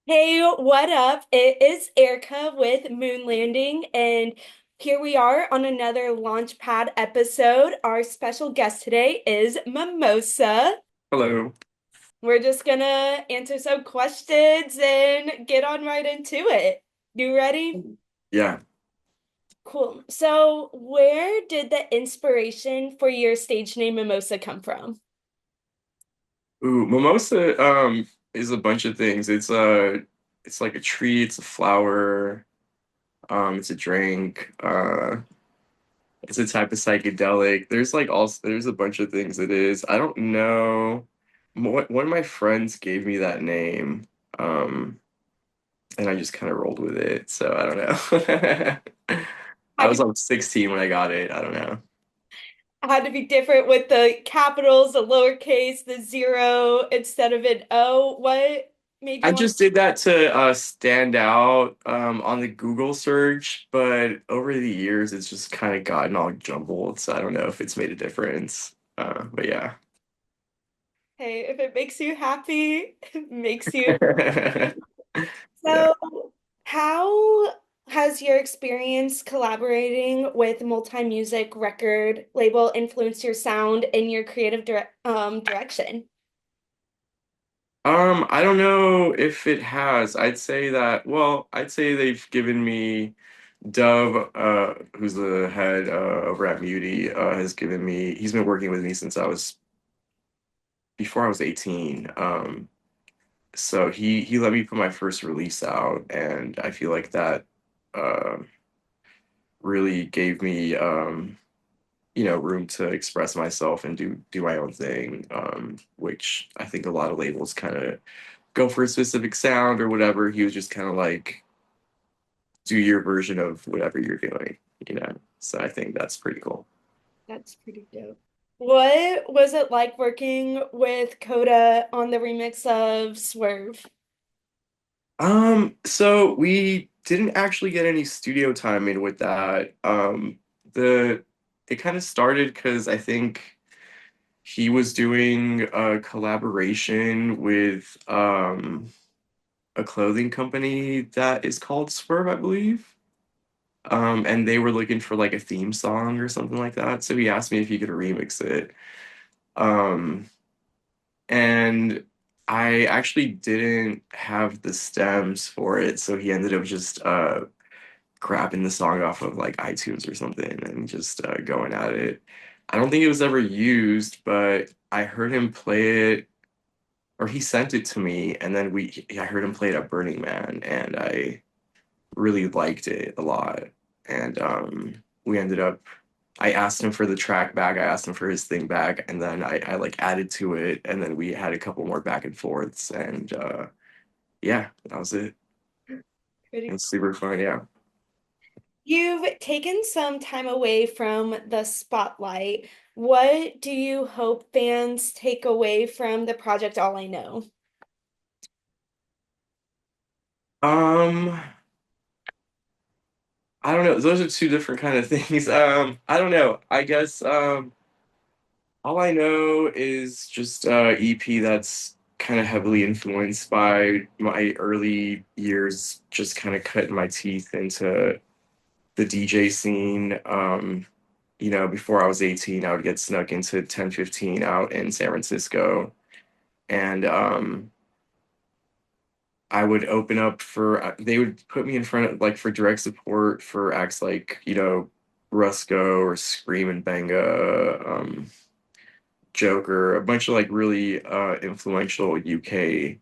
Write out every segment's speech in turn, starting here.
Hey, what up? It is Erica with Moon Landing, and here we are on another Launchpad episode. Our special guest today is MiMOSA. Hello. We're just gonna answer some questions and get on right into it. You ready? Yeah. Cool. So, where did the inspiration for your stage name MiMOSA come from? Ooh, mimosa is a bunch of things. It's like a tree, it's a flower, it's a drink, it's a type of psychedelic. There's like also there's a bunch of things it is. I don't know. One of my friends gave me that name, um, and I just kind of rolled with it. So I don't know. I Had was to, like 16 when I got it. I don't know. had to be different with the capitals, the lowercase, the zero instead of an O. What made I you want? just did that to stand out on the Google search, but over the years it's just kind of gotten all jumbled, so I don't know if it's made a difference. But yeah. Hey, if it makes you happy, it makes you. Yeah. So, how has your experience collaborating with multi-music record label influenced your sound and your creative direction? I don't know if it has. I'd say they've given me Dove, who's the head over at Muti, has given me, he's been working with me since before I was 18. So he let me put my first release out, and I feel like that uh, really gave me room to express myself and do my own thing, which I think a lot of labels kind of go for a specific sound or whatever. He was just kind of like, do your version of whatever you're doing, you know. So I think that's pretty cool. That's pretty dope. What was it like working with Coda on the remix of Swerve? So we didn't actually get any studio time in with that. The It kind of started because I think he was doing a collaboration with a clothing company that is called Swerve, I believe. And they were looking for like a theme song or something like that. So he asked me if he could remix it. Um, and I actually didn't have the stems for it, so he ended up just grabbing the song off of like iTunes or something and just going at it. I don't think it was ever used, but I heard him play it, or he sent it to me, and then I heard him play it at Burning Man, and I really liked it a lot. And we ended up, I asked him for the track back, I asked him for his thing back, and then I like added to it, and then we had a couple more back and forths, and yeah, that was it. It Pretty. was super fun, yeah. You've taken some time away from the spotlight. What do you hope fans take away from the project All I Know? Um, I don't know. Those are two different kind of things. I don't know. I guess all I know is just EP that's kind of heavily influenced by my early years, just kind of cutting my teeth into the DJ scene. Before I was 18, I would get snuck into 1015 out in San Francisco. And I would open up they would put me in front of, like, for direct support for acts like, Rusko or Scream and Benga, Joker, a bunch of like really influential UK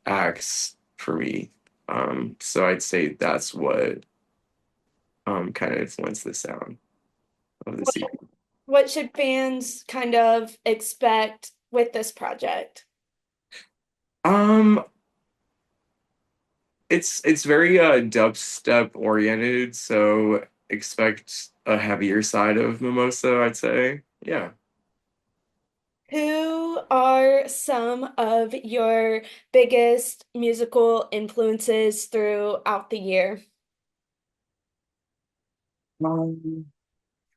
acts for me. So I'd say that's what kind of influenced the sound of the CD. What should fans kind of expect with this project? Um, it's very dubstep oriented, so expect a heavier side of Mimosa, I'd say. Yeah. Who are some of your biggest musical influences throughout the year?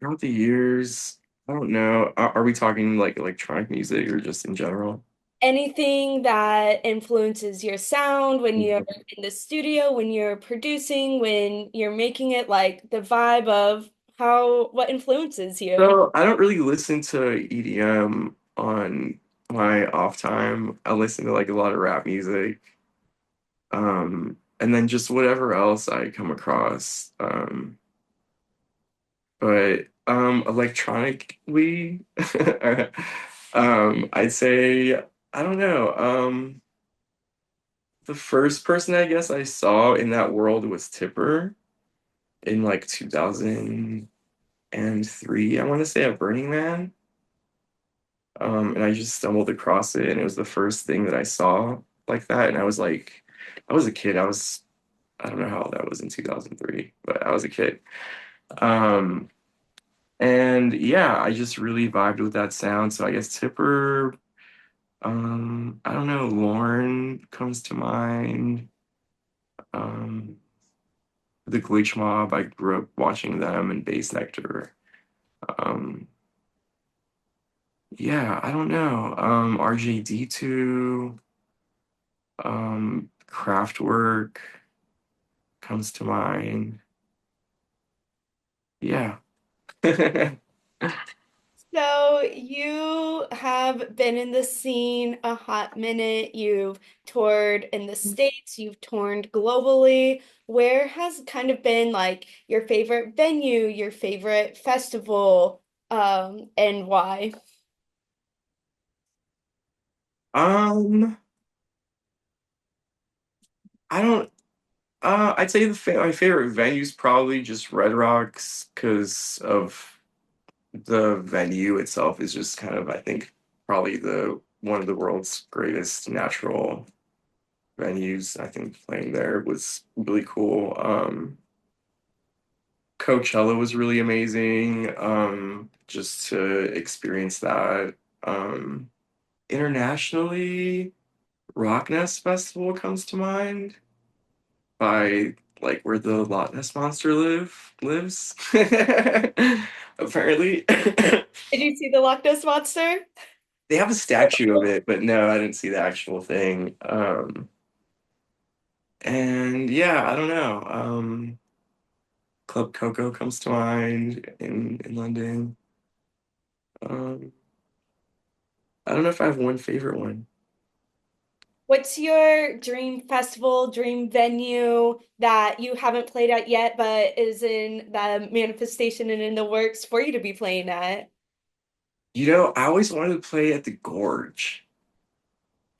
Throughout the years, I don't know. Are we talking like electronic music or just in general? anything that influences your sound when you're Mhm. in the studio, when you're producing, when you're making it, like the vibe of what influences you. So I don't really listen to EDM on my off time. I listen to like a lot of rap music. And then just whatever else I come across. But electronically, I'd say I don't know. The first person I guess I saw in that world was Tipper in like 2003. I want to say at Burning Man. And I just stumbled across it, and it was the first thing that I saw like that. And I was like, I was a kid. I don't know how old I was in 2003, but I was a kid. Um, and yeah, I just really vibed with that sound. So I guess Tipper, I don't know, Lauren comes to mind. Um, the Glitch Mob, I grew up watching them and Bass Nectar. Um, yeah, I don't know. RJD2, Kraftwerk comes to mind. Yeah. So you have been in the scene a hot minute. You've toured in the States, you've toured globally. Where has kind of been like your favorite venue, your favorite festival, and why? Um, I don't I'd say my favorite venue's probably just Red Rocks because of the venue itself is just kind of, I think, probably the one of the world's greatest natural venues. I think playing there was really cool. Coachella was really amazing. Just to experience that. Internationally, Rock Nest Festival comes to mind by like where the Loch Ness Monster lives. Apparently. Did you see the Loch Ness Monster? They have a statue of it, but no, I didn't see the actual thing. And yeah, I don't know. Club Coco comes to mind in London. Um, I don't know if I have one favorite one. What's your dream festival, dream venue that you haven't played at yet, but is in the manifestation and in the works for you to be playing at? You know, I always wanted to play at the Gorge.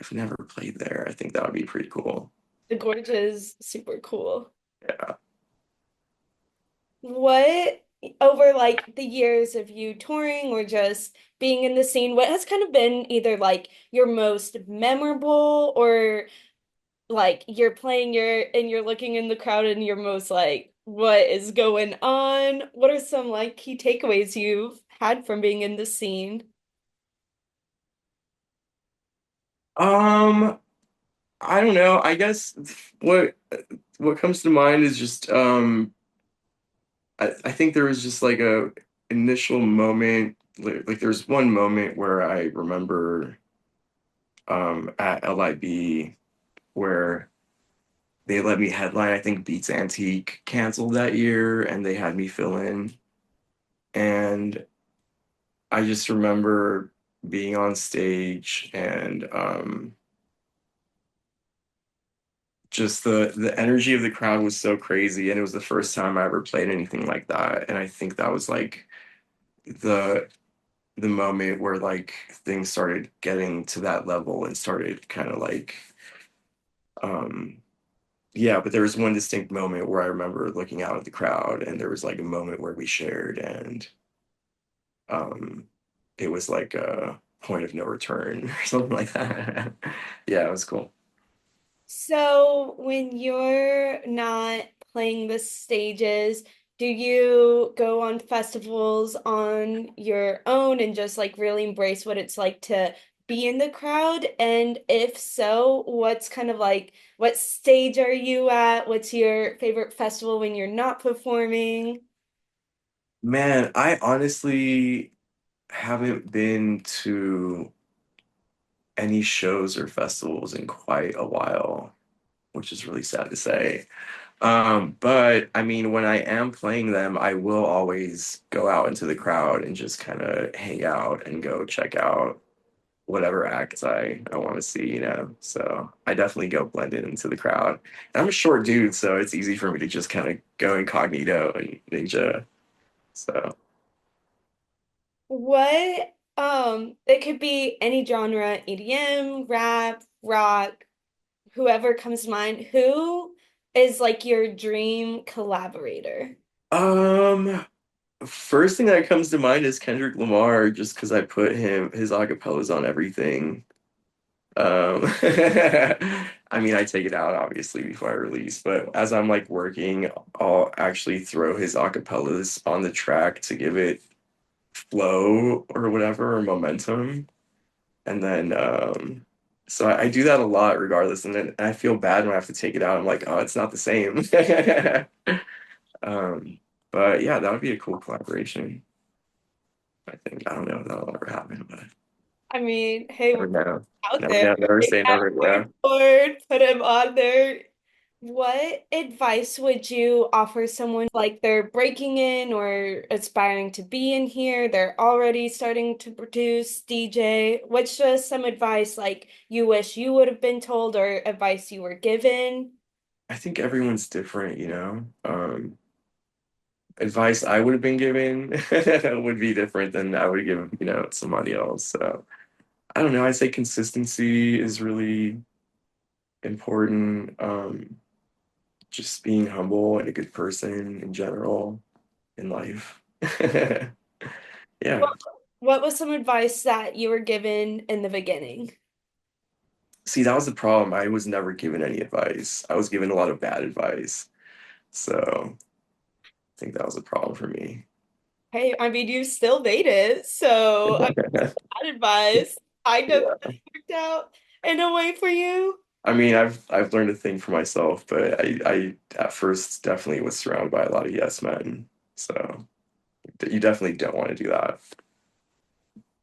I've never played there. I think that would be pretty cool. The Gorge is super cool. Yeah. What, over like the years of you touring or just being in the scene, what has kind of been either like your most memorable or like you're playing and you're looking in the crowd and you're most like, what is going on? What are some like key takeaways you've had from being in the scene? Um, I don't know. I guess what comes to mind is just I think there was just like a initial moment like there's one moment where I remember at LIB where they let me headline. I think Beats Antique canceled that year and they had me fill in. And I just remember being on stage and just the energy of the crowd was so crazy and it was the first time I ever played anything like that. And I think that was like the the moment where like things started getting to that level and started kind of like um yeah, but there was one distinct moment where I remember looking out at the crowd and there was like a moment where we shared and um it was like a point of no return or something like that. Yeah, it was cool. So when you're not playing the stages, do you go on festivals on your own and just like really embrace what it's like to be in the crowd? And if so, what's kind of like what stage are you at? What's your favorite festival when you're not performing? Man, I honestly haven't been to any shows or festivals in quite a while, which is really sad to say. But I mean, when I am playing them, I will always go out into the crowd and just kind of hang out and go check out whatever acts I want to see, you know. So I definitely go blend in into the crowd. And I'm a short dude, so it's easy for me to just kind of go incognito and ninja. So What it could be any genre, EDM, rap, rock, whoever comes to mind. Who is like your dream collaborator? um first thing that comes to mind is Kendrick Lamar, just because I put his acapellas on everything. I mean, I take it out obviously before I release, but as I'm like working, I'll actually throw his acapellas on the track to give it flow or whatever or momentum. And then so I do that a lot regardless. And then I feel bad when I have to take it out. I'm like, oh, it's not the same. Um, but yeah, that would be a cool collaboration. I think. I don't know if that'll ever happen, but I mean, hey, never know. out Never there, know. Never take say that never. word Yeah. forward, put him on there. What advice would you offer someone like they're breaking in or aspiring to be in here? They're already starting to produce, DJ. What's just some advice like you wish you would have been told or advice you were given? I think everyone's different, you know. Advice I would have been given would be different than I would give, you know, somebody else. So I don't know. I'd say consistency is really important. Just being humble and a good person in general in life. What, Yeah. what was some advice that you were given in the beginning? See, that was the problem. I was never given any advice. I was given a lot of bad advice. So I think that was a problem for me. Hey, I mean, you still made it, so I that advice kind of Yeah. worked out in a way for you. I mean, I've learned to think for myself, but I at first definitely was surrounded by a lot of yes men. So you definitely don't want to do that.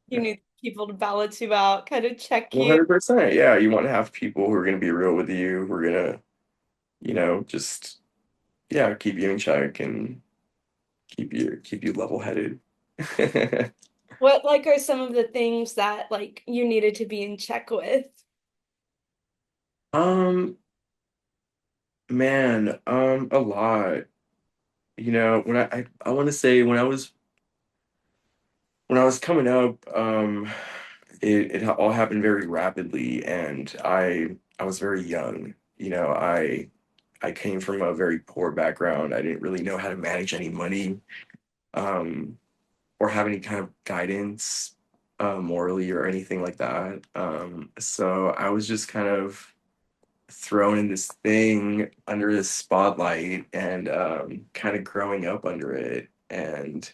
You need people to balance you out, kind of check you. 100%. Yeah, you want to have people who are going to be real with you, who are going to, you know, just yeah, keep you in check and keep you level-headed. What like are some of the things that like you needed to be in check with? Um, man, a lot. You know, when I want to say when I was coming up, it all happened very rapidly, and I was very young. You know, I came from a very poor background. I didn't really know how to manage any money, um, or have any kind of guidance, morally or anything like that. So I was just kind of thrown in this thing under this spotlight and kind of growing up under it and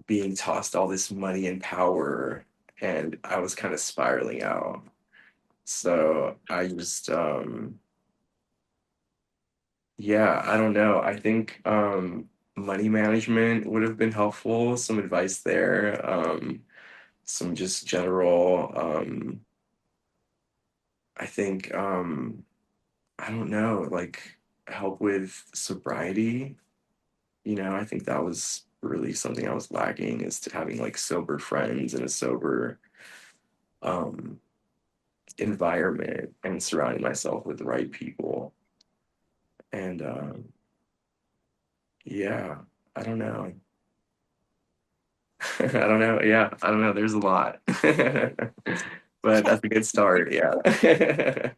being tossed all this money and power, and I was kind of spiraling out. So I just yeah, I don't know. I think money management would have been helpful, some advice there. Some just general I think I don't know, like help with sobriety. You know, I think that was really something I was lacking is to having like sober friends and a sober um environment and surrounding myself with the right people. And yeah, I don't know. I don't know. Yeah, I don't know. There's a lot. But Check. that's a good start. Yeah.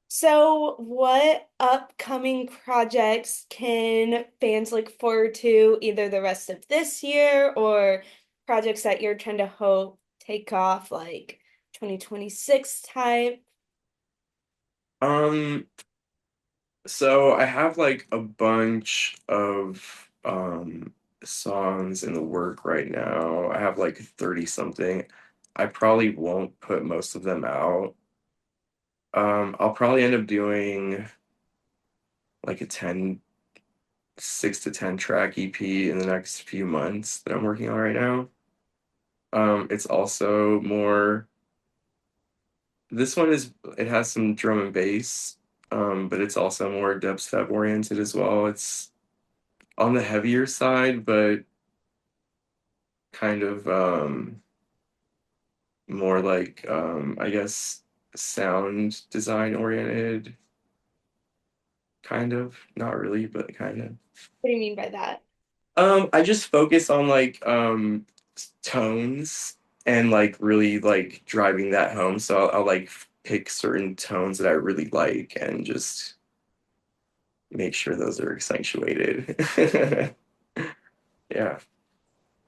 So, what upcoming projects can fans look forward to either the rest of this year or projects that you're trying to hope take off like 2026 type? Um, so I have like a bunch of songs in the work right now. I have like 30 something. I probably won't put most of them out. I'll probably end up doing like a 6 to 10 track EP in the next few months that I'm working on right now. It's also more, this one is, it has some drum and bass, but it's also more dubstep oriented as well. It's on the heavier side, but kind of more like I guess sound design oriented, kind of. Not really, but kind of. What do you mean by that? I just focus on like tones and like really like driving that home. So I'll like pick certain tones that I really like and just make sure those are accentuated. Yeah.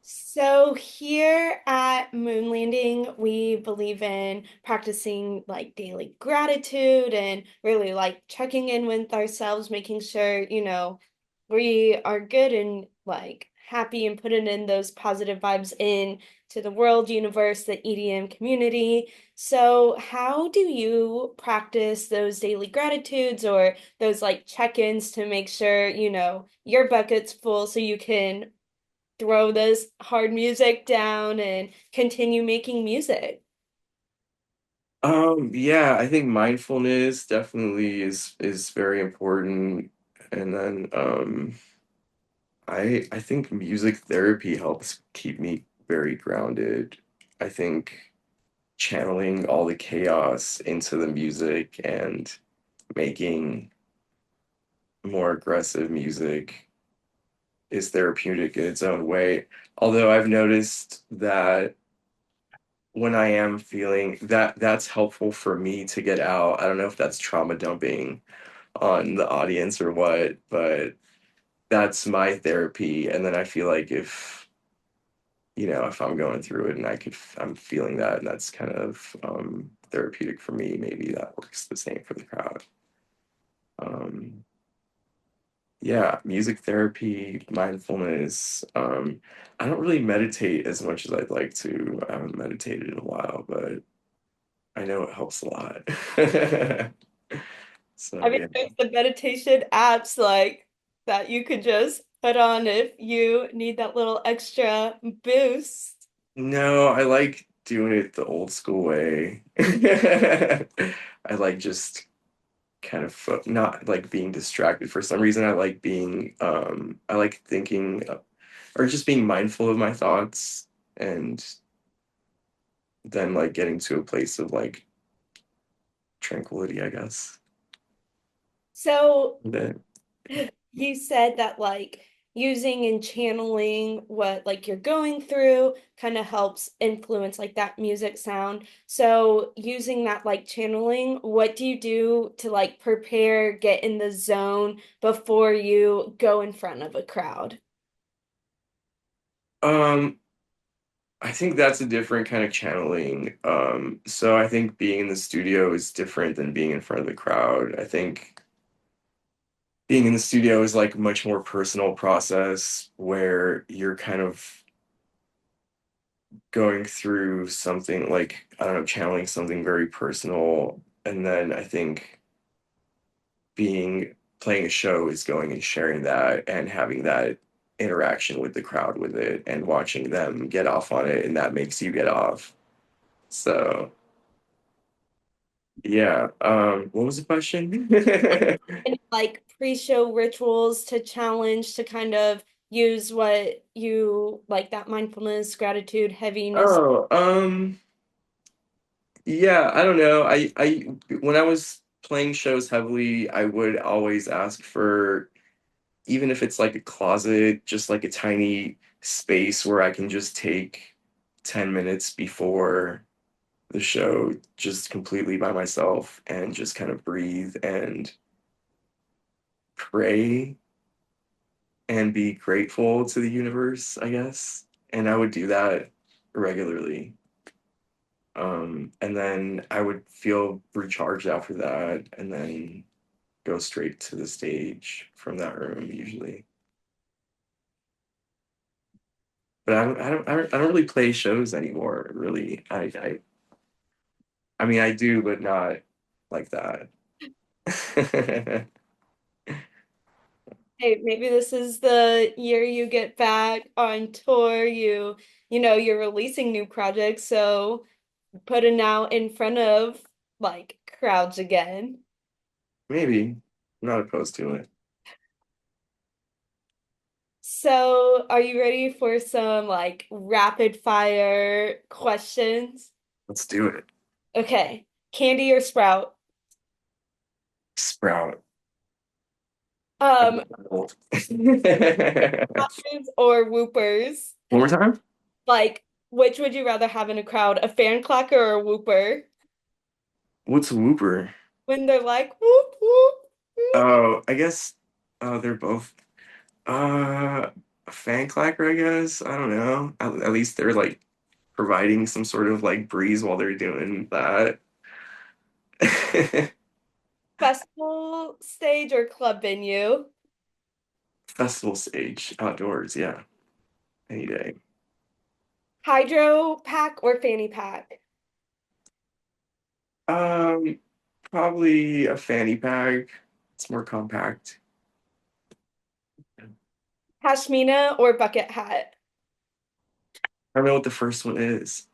So here at Moon Landing, we believe in practicing like daily gratitude and really like checking in with ourselves, making sure, we are good and like happy and putting in those positive vibes in to the world, universe, the EDM community. So how do you practice those daily gratitudes or those like check-ins to make sure, your bucket's full so you can throw this hard music down and continue making music? Yeah, I think mindfulness definitely is very important. And then I think music therapy helps keep me very grounded. I think channeling all the chaos into the music and making more aggressive music is therapeutic in its own way. Although I've noticed that when I am feeling that, that's helpful for me to get out. I don't know if that's trauma dumping on the audience or what, but that's my therapy. And then I feel like if, if I'm going through it and I'm feeling that and that's kind of therapeutic for me, maybe that works the same for the crowd. Um, yeah, music therapy, mindfulness. I don't really meditate as much as I'd like to. I haven't meditated in a while, but I know it helps a lot. I So mean, yeah. there's the meditation apps like that you could just put on if you need that little extra boost. No, I like doing it the old school way. I like just kind of not like being distracted for some reason. I like thinking or just being mindful of my thoughts and then like getting to a place of like tranquility, I guess. So That you said that like using and channeling what like you're going through kind of helps influence like that music sound. So using that like channeling, what do you do to like prepare, get in the zone before you go in front of a crowd? um I think that's a different kind of channeling. So I think being in the studio is different than being in front of the crowd. I think being in the studio is like much more personal process where you're kind of going through something like, I don't know, channeling something very personal. And then I think being playing a show is going and sharing that and having that interaction with the crowd with it and watching them get off on it, and that makes you get off. So yeah. What was the question? Any like pre-show rituals to challenge to kind of use what you like that mindfulness, gratitude, heaviness. Oh, yeah, I don't know. When I was playing shows heavily, I would always ask for, even if it's like a closet, just like a tiny space where I can just take 10 minutes before the show, just completely by myself and just kind of breathe and pray and be grateful to the universe, I guess. And I would do that regularly. And then I would feel recharged after that and then go straight to the stage from that room usually. But I don't really play shows anymore, really. I mean, I do, but not like that. Hey, maybe this is the year you get back on tour. You're releasing new projects, so putting out in front of like crowds again. Maybe. I'm not opposed to it. So, are you ready for some like rapid fire questions? Let's do it. Okay. Candy or Sprout? Sprout. Um, I'm old. One Clappers or whoopers? more time? Like, which would you rather have in a crowd, a fan clacker or a whooper? What's a whooper? When they're like whoop whoop whoop. Oh, I guess they're both uh a fan clacker, I guess. I don't know. At least they're like providing some sort of like breeze while they're doing that. Festival stage or club venue? Festival stage, outdoors, yeah, any day. Hydro pack or fanny pack? Um, Probably a fanny pack. It's more compact. Pashmina or bucket hat? I don't know what the first one is.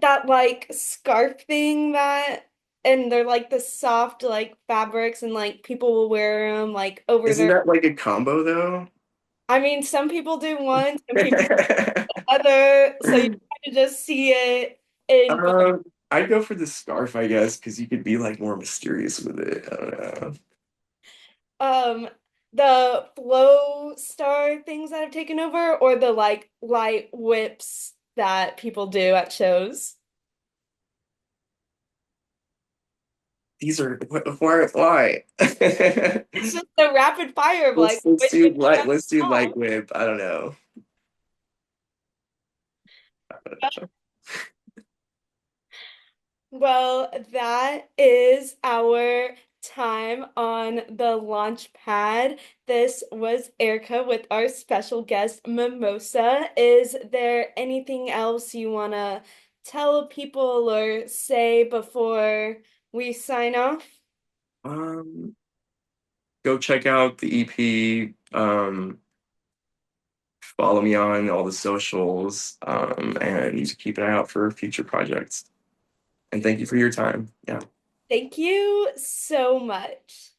That like scarf thing and they're like the soft like fabrics and like people will wear them like over Isn't their that like a combo though? I mean some people do one, some people do the other, so you kind of just see it in both. I'd go for the scarf, I guess, because you could be like more mysterious with it. I don't know. Um, the flow star things that have taken over, or the like light whips that people do at shows. These are why? It's just the rapid fire of like Let's which do would you light. rather Let's do have? light whip. I don't know. Well, that is our time on the launch pad. This was Erica with our special guest, Mimosa. Is there anything else you want to tell people or say before we sign off? Um, Go check out the EP. Follow me on all the socials. And keep an eye out for future projects. And thank you for your time. Yeah. Thank you so much.